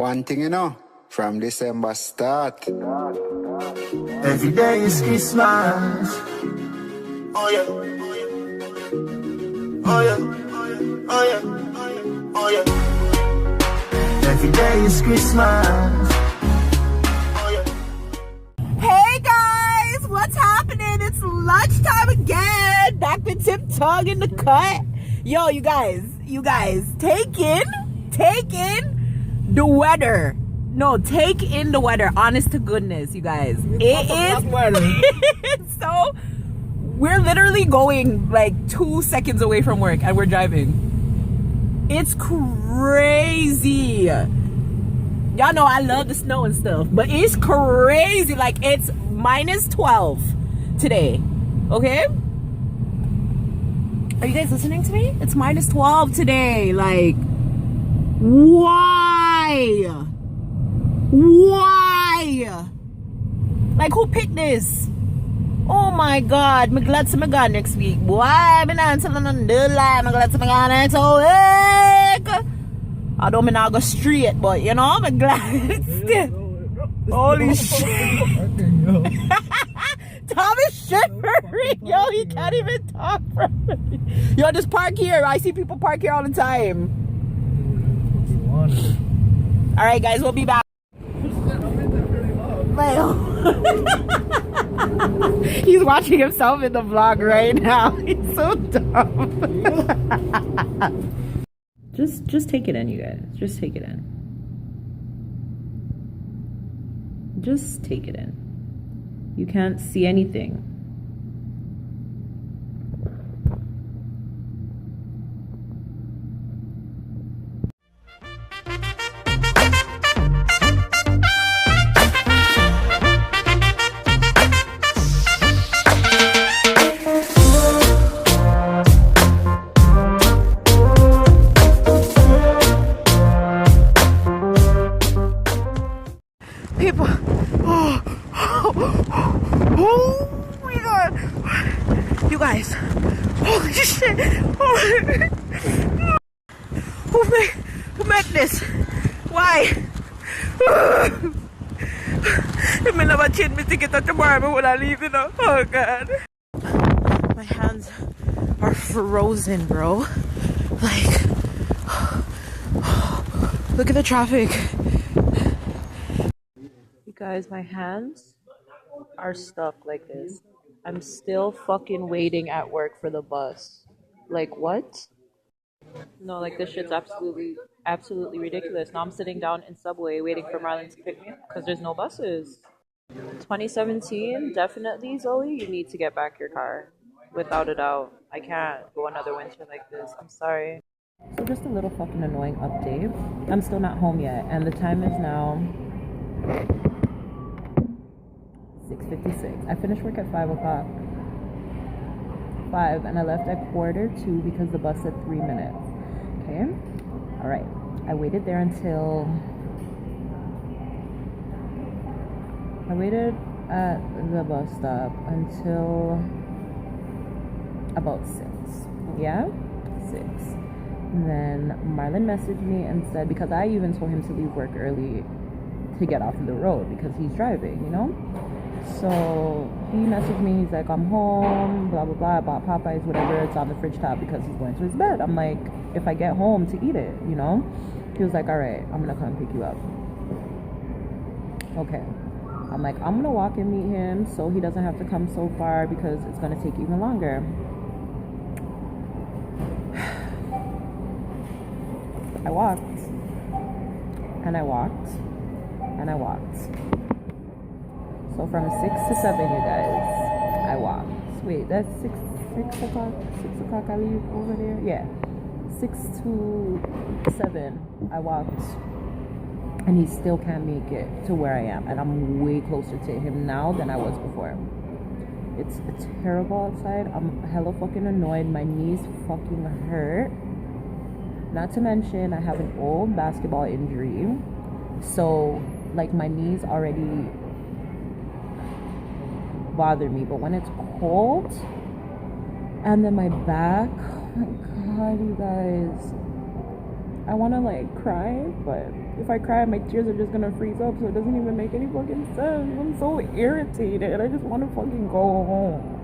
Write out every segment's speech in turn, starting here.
One thing you know, from December start. Every day is Christmas. Oh yeah. Oh yeah. Oh yeah. Oh yeah. Every day is Christmas. Oh yeah. Hey guys, what's happening? It's lunchtime again. Back with Tip Tug in the cut. Yo, you guys, take in the weather. No, take in the weather. Honest to goodness, you guys. It is so we're literally going like 2 seconds away from work and we're driving. It's crazy. Y'all know I love the snow and stuff, but it's crazy. Like it's minus 12 today. Okay? Are you guys listening to me? It's minus 12 today. Like, why? Why? Like, who picked this? Oh my God. I'm glad to go next week. Boy, I'm not telling them the lie. I'm glad to go next week. I don't mean I'll go straight, but you know, I'm glad. Holy shit. Tom is shivering. Yo, he can't even talk properly. Yo, just park here. I see people park here all the time. All right, guys, we'll be back. He's watching himself in the vlog right now. He's so dumb. Just take it in, you guys. Just take it in. Just take it in. You can't see anything. People, oh my God, you guys, holy shit, who made this? Why? If I never change my ticket at tomorrow when I leave, you know. Oh God, my hands are frozen, bro. Like, look at the traffic. Guys, my hands are stuck like this. I'm still fucking waiting at work for the bus. Like, what? No, like, this shit's absolutely ridiculous. Now I'm sitting down in Subway waiting for Marlon to pick me up because there's no buses. 2017, definitely, Zoe, you need to get back your car. Without a doubt. I can't go another winter like this. I'm sorry. So just a little fucking annoying update. I'm still not home yet, and the time is now 6:56. I finished work at 5 o'clock. 5, and I left at 1:45 because the bus said 3 minutes. Okay? Alright. I waited there until... I waited at the bus stop until about 6. Yeah? 6. And then Marlon messaged me and said, because I even told him to leave work early to get off of the road because he's driving, you know? So he messaged me, he's like, I'm home, blah blah blah, I bought Popeyes, whatever, it's on the fridge top because he's going to his bed. I'm like, if I get home to eat it, you know? He was like, alright, I'm gonna come pick you up. Okay. I'm like, I'm gonna walk and meet him so he doesn't have to come so far because it's gonna take even longer. I walked and I walked and I walked. So from 6 to 7, you guys, I walked. Wait, that's 6 o'clock? 6 o'clock I leave over there? Yeah. 6 to 7, I walked. And he still can't make it to where I am. And I'm way closer to him now than I was before. It's terrible outside. I'm hella fucking annoyed. My knees fucking hurt. Not to mention, I have an old basketball injury. So, like, my knees already bother me, but when it's cold and then my back, oh my God, you guys, I want to like cry, but If I cry, my tears are just gonna freeze up, so it doesn't even make any fucking sense. I'm so irritated. I just want to fucking go home.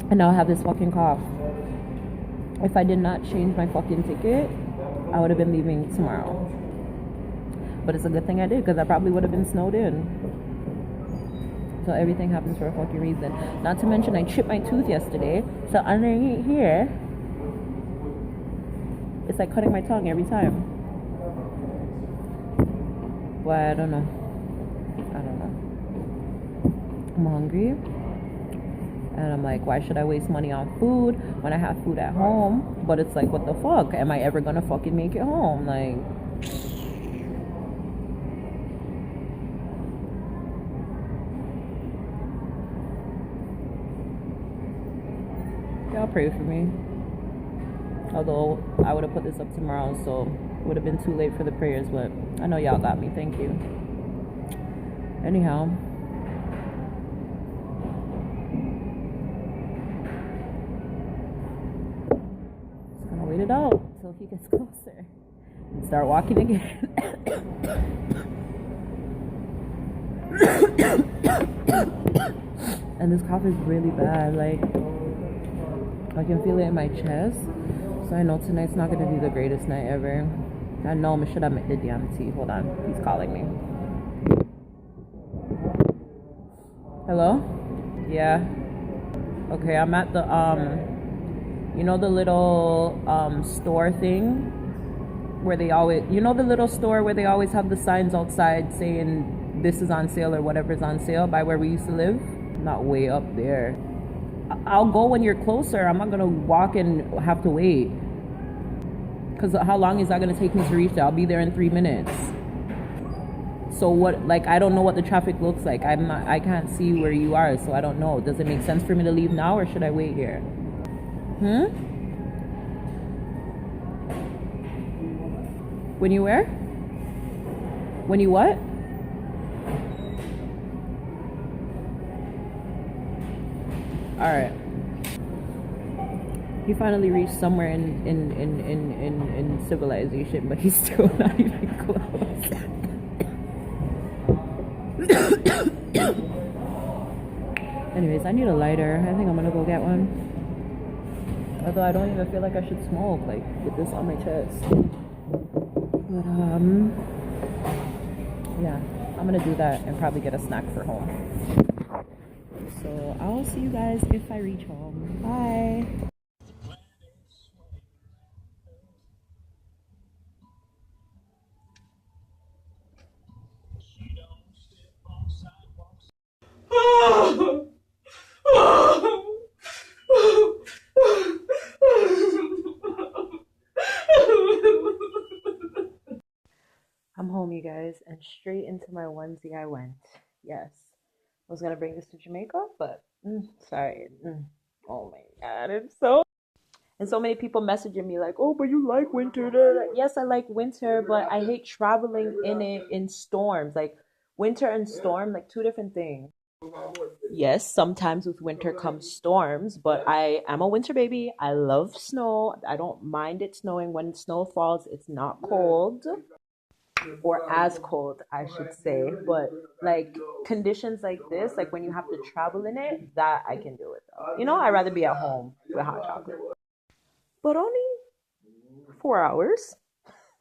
And now I have this fucking cough. If I did not change my fucking ticket, I would have been leaving tomorrow. But it's a good thing I did, because I probably would have been snowed in. So everything happens for a fucking reason. Not to mention I chipped my tooth yesterday. So underneath here, it's like cutting my tongue every time. But I don't know. I'm hungry. And I'm like, why should I waste money on food when I have food at home? But it's like, what the fuck? Am I ever gonna fucking make it home? Like, y'all pray for me. Although I would have put this up tomorrow, so it would have been too late for the prayers, but I know y'all got me. Thank you. Anyhow, just gonna wait it out until he gets closer and start walking again. And this cough is really bad. Like, I can feel it in my chest. So I know tonight's not gonna be the greatest night ever. I know I should have met the damn tea. Hold on, he's calling me. Hello? Yeah. Okay, I'm at the you know the little store thing where they always, you know the little store where they always have the signs outside saying this is on sale or whatever's on sale by where we used to live? Not way up there. I'll go when you're closer. I'm not gonna walk and have to wait. Cause how long is that gonna take me to reach there? I'll be there in 3 minutes. So what? Like, I don't know what the traffic looks like. I can't see where you are, so I don't know. Does it make sense for me to leave now, or should I wait here? When you where? When you what? All right. He finally reached somewhere in civilization, but he's still not even close. Anyways, I need a lighter. I think I'm gonna go get one. Although I don't even feel like I should smoke, like, with this on my chest. But yeah, I'm gonna do that and probably get a snack for home. So I'll see you guys if I reach home. Bye. I'm home, you guys, and straight into my onesie I went. Yes, I was gonna bring this to Jamaica, but sorry. Oh my god, it's so. And so many people messaging me like, oh, but you like winter. Yes, I like winter, but I hate traveling in it in storms. Like, winter and storm, like, two different things. Yes, sometimes with winter comes storms, but I am a winter baby. I love snow. I don't mind it snowing. When snow falls, it's not cold. Or as cold, I should say. But like conditions like this, like when you have to travel in it, that I can do it though. You know, I'd rather be at home with hot chocolate. But only 4 hours.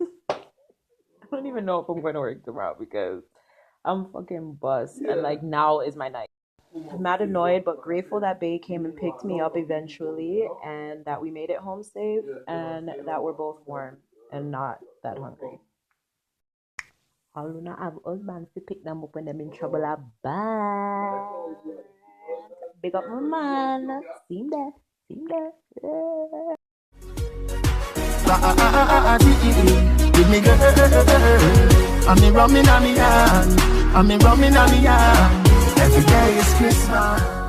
I don't even know if I'm going to work tomorrow because I'm fucking bust. And like now is my night. I'm mad annoyed but grateful that Bae came and picked me up eventually, and that we made it home safe, and that we're both warm and not that hungry. All who not have husbands to pick them up when they're in trouble are bad. Big up my man. See him there. See him there. Yeah. Give me girl, I'm me rumming on me hand, I'm me rumming on me hand. Every day is Christmas.